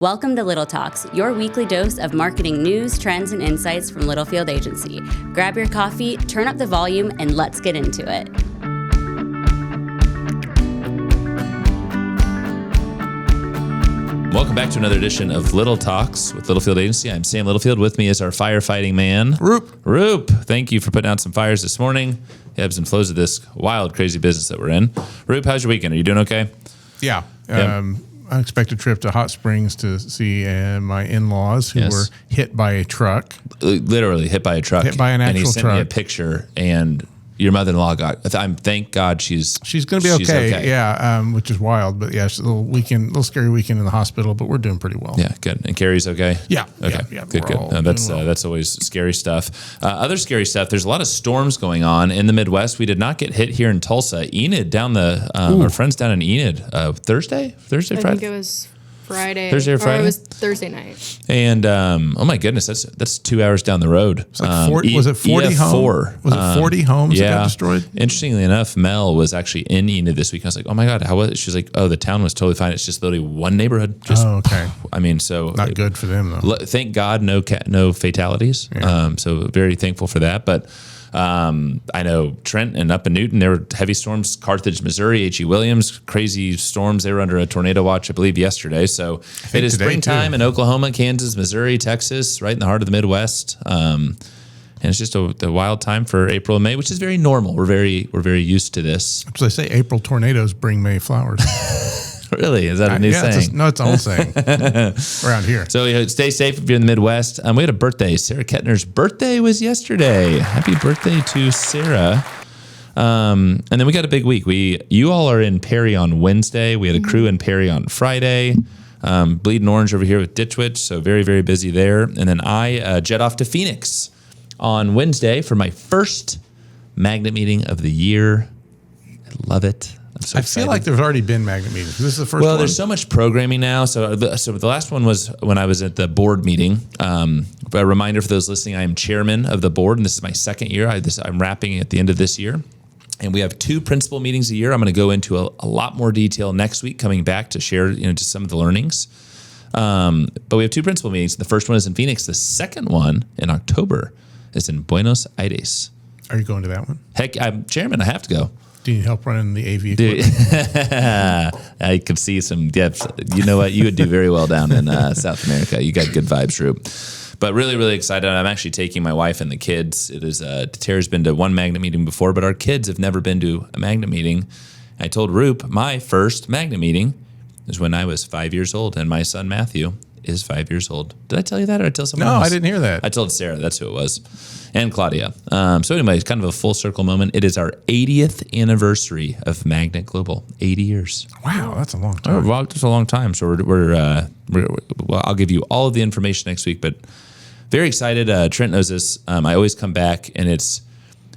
Welcome to Little Talks, your weekly dose of marketing news, trends, and insights from Littlefield Agency. Grab your coffee, turn up the volume, and let's get into it. Welcome back to another edition of Little Talks with Littlefield Agency. I'm Sam Littlefield. With me is our firefighting man, Roop. Roop, thank you for putting out some fires this morning. The ebbs and flows of this wild, crazy business that we're in. Roop, how's your weekend? Are you doing okay? Yeah. Unexpected trip to Hot Springs to see my in-laws who were hit by a truck. Literally hit by a truck. Hit by an actual truck. And he sent me a picture, and your mother-in-law thank God she's going to be okay. Yeah, which is wild. But yeah, it's a little scary weekend in the hospital, but we're doing pretty well. Yeah, good. And Carrie's okay? Yeah. Okay. Yeah, good. No, that's always scary stuff. Other scary stuff, there's a lot of storms going on in the Midwest. We did not get hit here in Tulsa. Enid our friends down in Enid, Thursday, Friday? I think it was Friday. Thursday or Friday? Or it was Thursday night. And oh my goodness, that's 2 hours down the road. It's like 40, was it 40 homes? Was it 40 homes that got destroyed? Interestingly enough, Mel was actually in Enid this week. I was like, oh my God, how was it? She's like, oh, the town was totally fine. It's just literally one neighborhood. Okay. I mean, so not good for them though. Thank God, no fatalities. Yeah. So very thankful for that. But I know Trent and up in Newton, there were heavy storms. Carthage, Missouri, H.E. Williams, crazy storms. They were under a tornado watch, I believe, yesterday. So it is springtime in Oklahoma, Kansas, Missouri, Texas, right in the heart of the Midwest. And it's just a wild time for April and May, which is very normal. We're very used to this. So they say April tornadoes bring May flowers. Really? Is that a new saying? It's an old saying around here. So stay safe if you're in the Midwest. We had a birthday. Sarah Kettner's birthday was yesterday. Happy birthday to Sarah. And then we got a big week. You all are in Perry on Wednesday. We had a crew in Perry on Friday. Bleeding Orange over here with Ditch Witch. So very, very busy there. And then I jet off to Phoenix on Wednesday for my first magnet meeting of the year. I love it. I feel like there's already been magnet meetings. This is the first one. Well, there's so much programming now. So the last one was when I was at the board meeting. A reminder for those listening, I am chairman of the board, and this is my second year. I'm wrapping at the end of this year. And we have 2 principal meetings a year. I'm going to go into a lot more detail next week, coming back to share just some of the learnings. But we have 2 principal meetings. The first one is in Phoenix. The second one in October is in Buenos Aires. Are you going to that one? Heck, I'm chairman. I have to go. Do you need help running the AV equipment? I could see some depth. You know what? You would do very well down in South America. You got good vibes, Roop. But really, really excited. I'm actually taking my wife and the kids. It is Tara's been to one magnet meeting before, but our kids have never been to a magnet meeting. I told Roop my first magnet meeting is when I was 5 years old, and my son Matthew is 5 years old. Did I tell you that, or did I tell someone else? No, I didn't hear that. I told Sarah. That's who it was. And Claudia. So anyway, it's kind of a full circle moment. It is our 80th anniversary of Magnet Global. 80 years. Wow, that's a long time. Well, it's a long time. So well, I'll give you all of the information next week, but very excited. Trent knows this. I always come back, and it's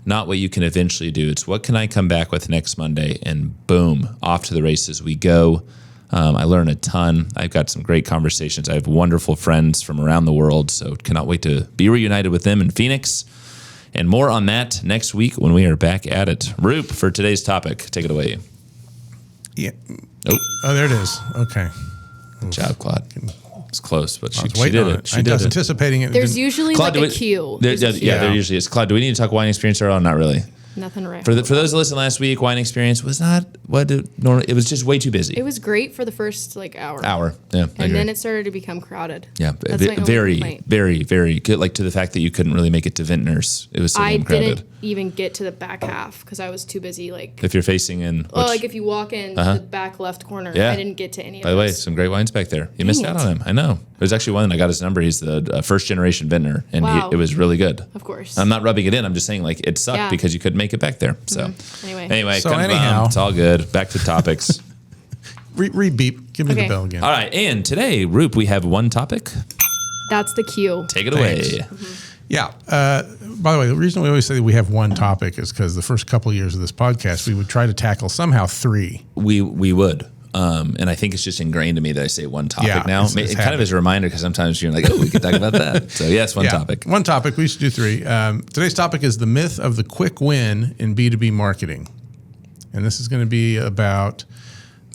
not what you can eventually do. It's what can I come back with next Monday, and boom, off to the races we go. I learn a ton. I've got some great conversations. I have wonderful friends from around the world, so cannot wait to be reunited with them in Phoenix. And more on that next week when we are back at it. Roop, for today's topic, take it away. Yeah. Oh, there it is. Okay. Good job, Claude. It's close, but she did it. I was anticipating it. There's usually Claude, like a queue. There usually is. Claude, do we need to talk wine experience or not really? Nothing right. For those that listened last week, wine experience was not what normally. It was just way too busy. It was great for the first hour. Yeah. And then it started to become crowded. Yeah. Very, very good. Like to the fact that you couldn't really make it to Vintners. It was so crowded. I didn't even get to the back half because I was too busy. If you're facing in. If you walk in the back left corner, I didn't get to any of By the way, some great wines back there. You missed out on him. I know. There's actually one that I got his number. He's the first generation vintner, and it was really good. Of course. I'm not rubbing it in. I'm just saying it sucked because you couldn't make it back there. So anyway, it's all good. Back to topics. Re-beep. Give me the bell again. All right. And today, Roop, we have one topic. That's the cue. Take it away. Mm-hmm. Yeah. By the way, the reason we always say that we have one topic is because the first couple of years of this podcast, we would try to tackle somehow 3. We would. And I think it's just ingrained in me that I say one topic now. It kind of is a reminder because sometimes you're like, oh, we could talk about that. So yes, one topic. One topic. We should do 3. Today's topic is the myth of the quick win in B2B marketing. And this is going to be about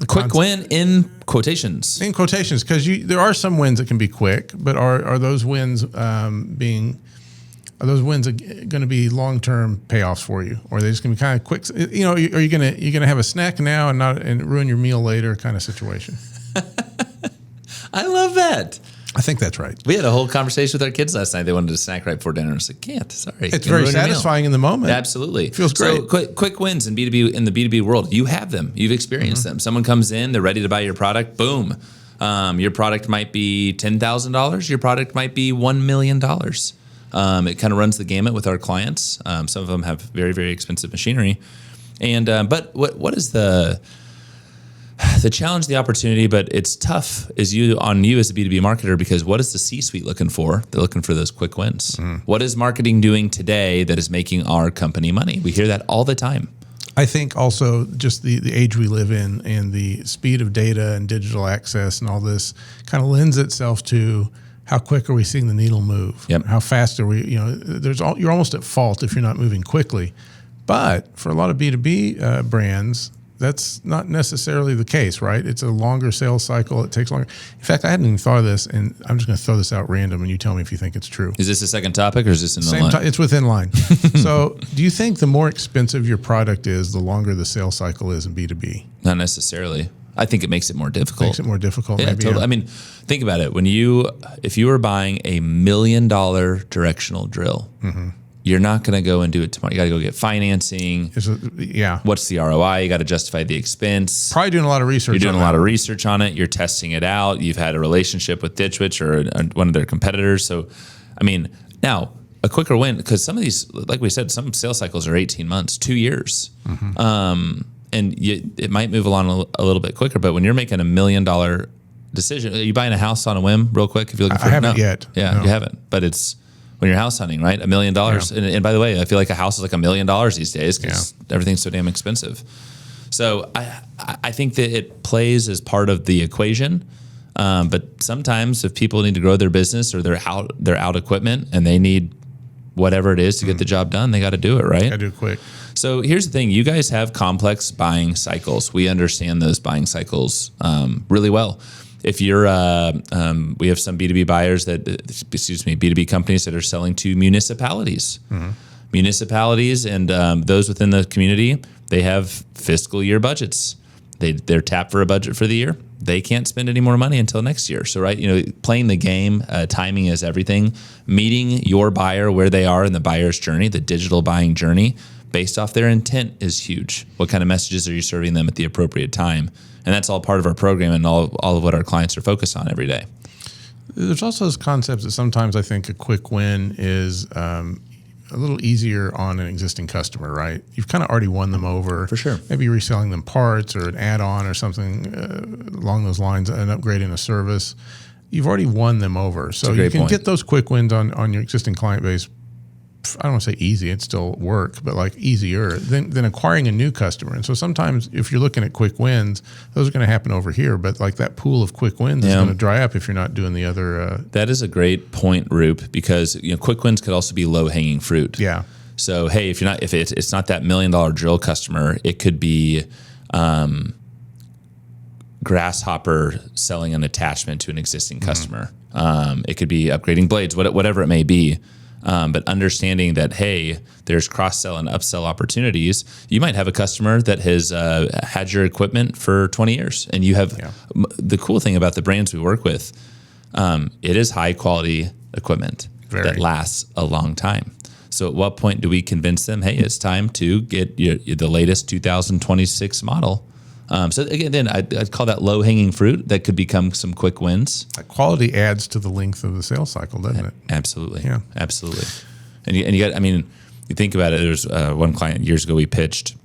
Quick win in quotations. In quotations, because there are some wins that can be quick, but are those wins going to be long-term payoffs for you, or are they just going to be kind of quick? You know, are you going to have a snack now and ruin your meal later kind of situation? I love that. I think that's right. We had a whole conversation with our kids last night. They wanted a snack right before dinner. I was like, can't. Sorry. It's very satisfying in the moment. Absolutely. It feels great. So quick wins in B2B, in the B2B world. You have them. You've experienced them. Someone comes in, they're ready to buy your product. Boom. Your product might be $10,000. Your product might be $1 million. It kind of runs the gamut with our clients. Some of them have very, very expensive machinery. And but what is the challenge, the opportunity, but it's tough is on you as a B2B marketer, because what is the C-suite looking for? They're looking for those quick wins. What is marketing doing today that is making our company money? We hear that all the time. I think also just the age we live in and the speed of data and digital access and all this kind of lends itself to how quick are we seeing the needle move? Yep. How fast are we? You know, you're almost at fault if you're not moving quickly. But for a lot of B2B brands, that's not necessarily the case, right? It's a longer sales cycle. It takes longer. In fact, I hadn't even thought of this, and I'm just going to throw this out random, and you tell me if you think it's true. Is this a second topic, or is this in the line? It's within line. So do you think the more expensive your product is, the longer the sales cycle is in B2B? Not necessarily. I think it makes it more difficult. Makes it more difficult, yeah, maybe. Totally. Yeah. I mean, think about it. If you were buying a $1 million directional drill, you're not going to go and do it tomorrow. You got to go get financing. What's the ROI? You got to justify the expense. Probably doing a lot of research. You're doing a lot of research on it. You're testing it out. You've had a relationship with Ditch Witch or one of their competitors. So, I mean, now a quicker win, because some of these, like we said, some sales cycles are 18 months, 2 years. And it might move along a little bit quicker. But when you're making $1 million decision, are you buying a house on a whim real quick? If you're looking for I haven't yet. Yeah, no. You haven't. But it's when you're house hunting, right? $1 million. Yeah. And by the way, I feel like a house is like $1 million these days because everything's so damn expensive. So I think that it plays as part of the equation. But sometimes if people need to grow their business or they're out equipment and they need whatever it is to get the job done, they got to do it, right? Got to do it quick. So here's the thing. You guys have complex buying cycles. We understand those buying cycles really well. If you're, we have some B2B buyers B2B companies that are selling to municipalities. Municipalities and those within the community, they have fiscal year budgets. They're tapped for a budget for the year. They can't spend any more money until next year. So, right, playing the game, timing is everything. Meeting your buyer where they are in the buyer's journey, the digital buying journey, based off their intent is huge. What kind of messages are you serving them at the appropriate time? And that's all part of our program and all of what our clients are focused on every day. There's also this concept that sometimes I think a quick win is a little easier on an existing customer, right? You've kind of already won them over. For sure. Maybe you're reselling them parts or an add-on or something along those lines, an upgrade in a service. You've already won them over. So you can get those quick wins on your existing client base. I don't want to say easy, it's still work, but like easier than acquiring a new customer. And so sometimes if you're looking at quick wins, those are going to happen over here, but like that pool of quick wins is going to dry up if you're not doing the other. That is a great point, Roop, because quick wins could also be low hanging fruit. Yeah. So, hey, if it's not that $1 million drill customer, it could be Grasshopper selling an attachment to an existing customer. It could be upgrading blades, whatever it may be. But understanding that, hey, there's cross-sell and upsell opportunities. You might have a customer that has had your equipment for 20 years. And you have the cool thing about the brands we work with, it is high-quality equipment that lasts a long time. So at what point do we convince them, hey, it's time to get the latest 2026 model? So again, I'd call that low-hanging fruit that could become some quick wins. Quality adds to the length of the sales cycle, doesn't it? Absolutely. Yeah. Absolutely. And you got, you think about it, there's one client years ago we pitched,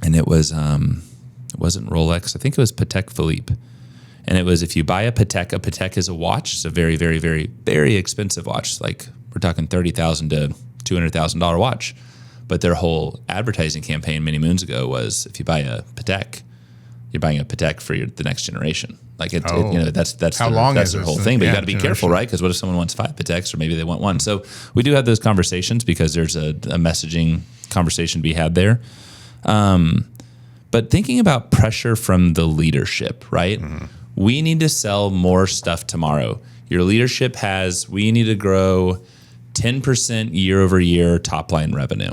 and it was, it wasn't Rolex, I think it was Patek Philippe. And it was, if you buy a Patek is a watch. It's a very, very, very, very expensive watch. Like we're talking $30,000 to $200,000 watch. But their whole advertising campaign many moons ago was, if you buy a Patek, you're buying a Patek for the next generation. Like that's how long that's is their this? whole thing. But you got to be generation. careful, right? Because what if someone wants 5 Pateks, or maybe they want 1? So we do have those conversations because there's a messaging conversation to be had there. But thinking about pressure from the leadership, right? Mm-hmm. We need to sell more stuff tomorrow. Your leadership we need to grow 10% year over year top line revenue.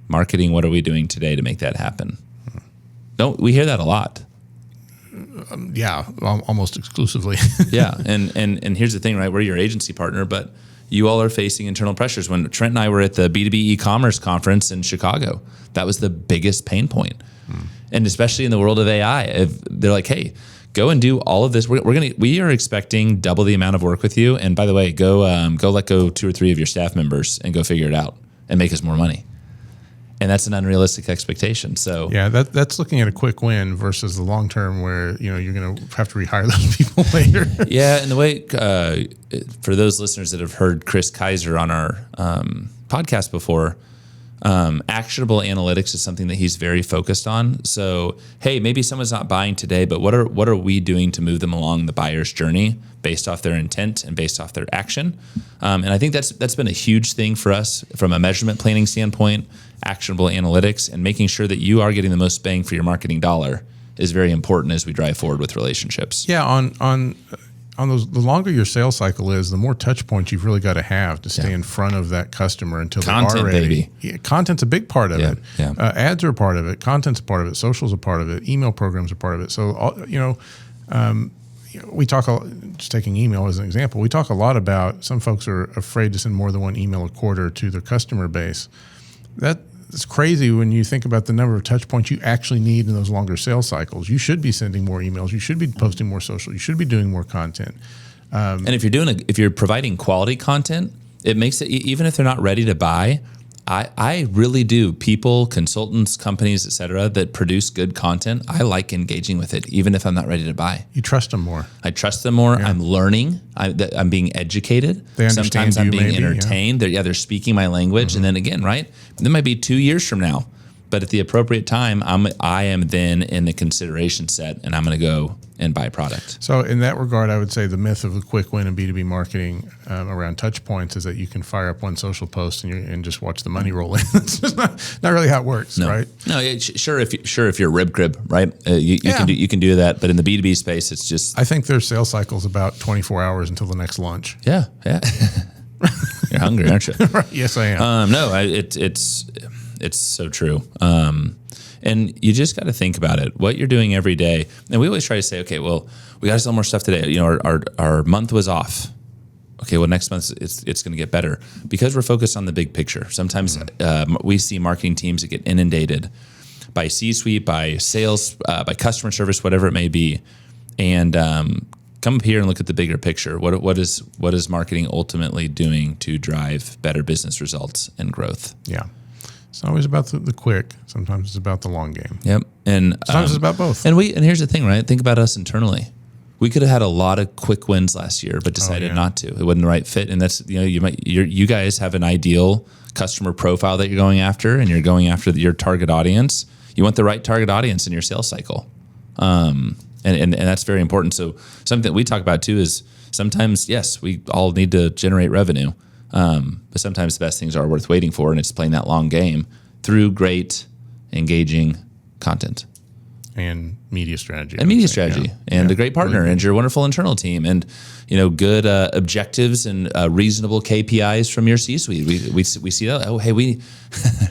Marketing, what are we doing today to make that happen? We hear that a lot. Yeah, almost exclusively. Yeah, and here's the thing, right? We're your agency partner, but you all are facing internal pressures. When Trent and I were at the B2B e-commerce conference in Chicago, that was the biggest pain point. And especially in the world of AI, they're like, hey, go and do all of this. We are expecting double the amount of work with you. And by the way, go let go 2 or 3 of your staff members and go figure it out and make us more money. And that's an unrealistic expectation. So yeah, that's looking at a quick win versus the long term, where you're going to have to rehire those people later. Yeah, and the way for those listeners that have heard Chris Kaiser on our podcast before, actionable analytics is something that he's very focused on. So hey, maybe someone's not buying today, but what are we doing to move them along the buyer's journey based off their intent and based off their action? And I think that's been a huge thing for us from a measurement planning standpoint. Actionable analytics and making sure that you are getting the most bang for your marketing dollar is very important as we drive forward with relationships. Yeah, on those, the longer your sales cycle is, the more touch points you've really got to have to stay in front of that customer until they are ready. Baby. Yeah, content's a big part of it. Yeah. Ads are a part of it. Content's a part of it. Social's a part of it. Email programs are part of it. So we talk, just taking email as an example, we talk a lot about some folks are afraid to send more than one email a quarter to their customer base. It's crazy when you think about the number of touch points you actually need in those longer sales cycles. You should be sending more emails. You should be posting more social. You should be doing more content. And if you're providing quality content, it makes it, even if they're not ready to buy, I really do. People, consultants, companies, et cetera, that produce good content, I like engaging with it, even if I'm not ready to buy. You trust them more. I trust them more. Yeah. I'm learning. I'm being educated. They understand. Sometimes I'm being entertained. Yeah. They're speaking my language. Mm-hmm. And then again, right? That might be 2 years from now. But at the appropriate time, I am then in the consideration set, and I'm going to go and buy a product. So in that regard, I would say the myth of the quick win in B2B marketing around touch points is that you can fire up one social post and just watch the money roll in. It's just not really how it works, right? No, sure. If you're rib crib, right, you can do that. But in the B2B space, it's just. I think their sales cycle is about 24 hours until the next lunch. Yeah. You're hungry, aren't you? Right. Yes, I am. No, it's so true. And you just got to think about it, what you're doing every day. And we always try to say, okay, well, we got to sell more stuff today. Our month was off. Okay, well, next month it's going to get better because we're focused on the big picture. Sometimes we see marketing teams that get inundated by C-suite, by sales, by customer service, whatever it may be. And come up here and look at the bigger picture. What is marketing ultimately doing to drive better business results and growth? Yeah. It's not always about the quick. Sometimes it's about the long game. Yep. And sometimes it's about both. And here's the thing, right? Think about us internally. We could have had a lot of quick wins last year, but decided not to. It wasn't the right fit. And that's, you guys have an ideal customer profile that you're going after, and you're going after your target audience. You want the right target audience in your sales cycle. And that's very important. So something that we talk about too is sometimes, yes, we all need to generate revenue. But sometimes the best things are worth waiting for, and it's playing that long game through great, engaging content. And media strategy. And a great partner, and your wonderful internal team, and good objectives and reasonable KPIs from your C-suite. We see that. Oh, hey,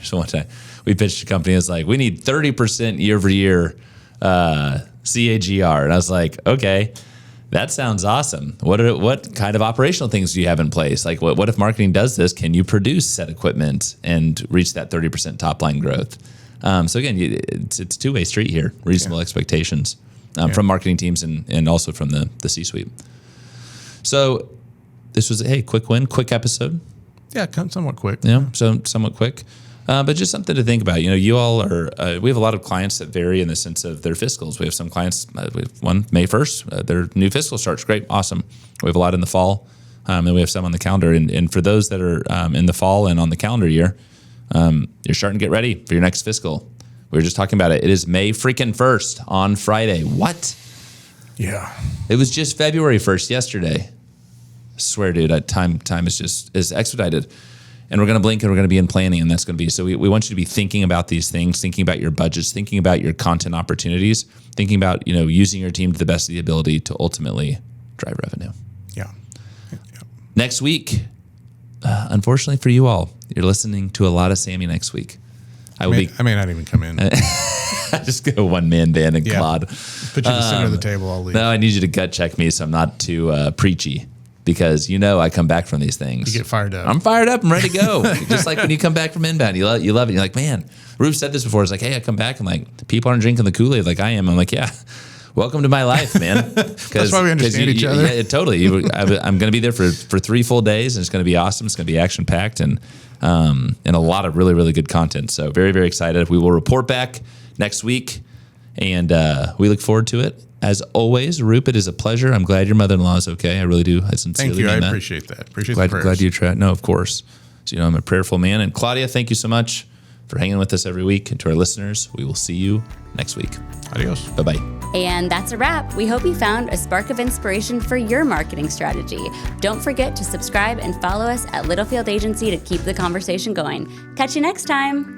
so one time we pitched a company that's like, we need 30% year over year CAGR, and I was like, okay. That sounds awesome. What kind of operational things do you have in place? Like, what if marketing does this? Can you produce set equipment and reach that 30% top line growth? So again, it's a two-way street here. Reasonable expectations from marketing teams and also from the C-suite. So this was quick win, quick episode. Yeah, somewhat quick. Yeah, so somewhat quick. But just something to think about. You all are, we have a lot of clients that vary in the sense of their fiscals. We have some clients, we have one May 1st, their new fiscal starts. Great, awesome. We have a lot in the fall, and we have some on the calendar. And for those that are in the fall and on the calendar year, you're starting to get ready for your next fiscal. We were just talking about it. It is May freaking 1st on Friday. What? Yeah. It was just February 1st yesterday. I swear, dude, time is expedited. and we're going to blink and we're going to be in planning, and that's going to be, so we want you to be thinking about these things, thinking about your budgets, thinking about your content opportunities, thinking about, using your team to the best of the ability to ultimately drive revenue. Yeah. Next week, unfortunately for you all, you're listening to a lot of Sammy next week. I may not even come in. I just go one-man band and Claude. Put you at the center of the table, I'll leave. No, I need you to gut check me so I'm not too preachy, because I come back from these things. You get fired up. I'm fired up. I'm ready to go. Just like when you come back from inbound, you love it. You're like, man, Roop said this before. It's like, hey, I come back and like people aren't drinking the Kool-Aid like I am. I'm like, yeah, welcome to my life, man. That's why we understand each other. Yeah, totally. I'm going to be there for 3 full days, and it's going to be awesome. It's going to be action-packed and a lot of really, really good content. So very, very excited. We will report back next week, and we look forward to it. As always, Roop, it is a pleasure. I'm glad your mother-in-law is okay. I really do. I sincerely Thank you. mean I appreciate that. Appreciate glad, the prayers. glad you tried. No, of course. So, I'm a prayerful man. And Claudia, thank you so much for hanging with us every week. And to our listeners, we will see you next week. Adios. Bye-bye. And that's a wrap. We hope you found a spark of inspiration for your marketing strategy. Don't forget to subscribe and follow us at Littlefield Agency to keep the conversation going. Catch you next time.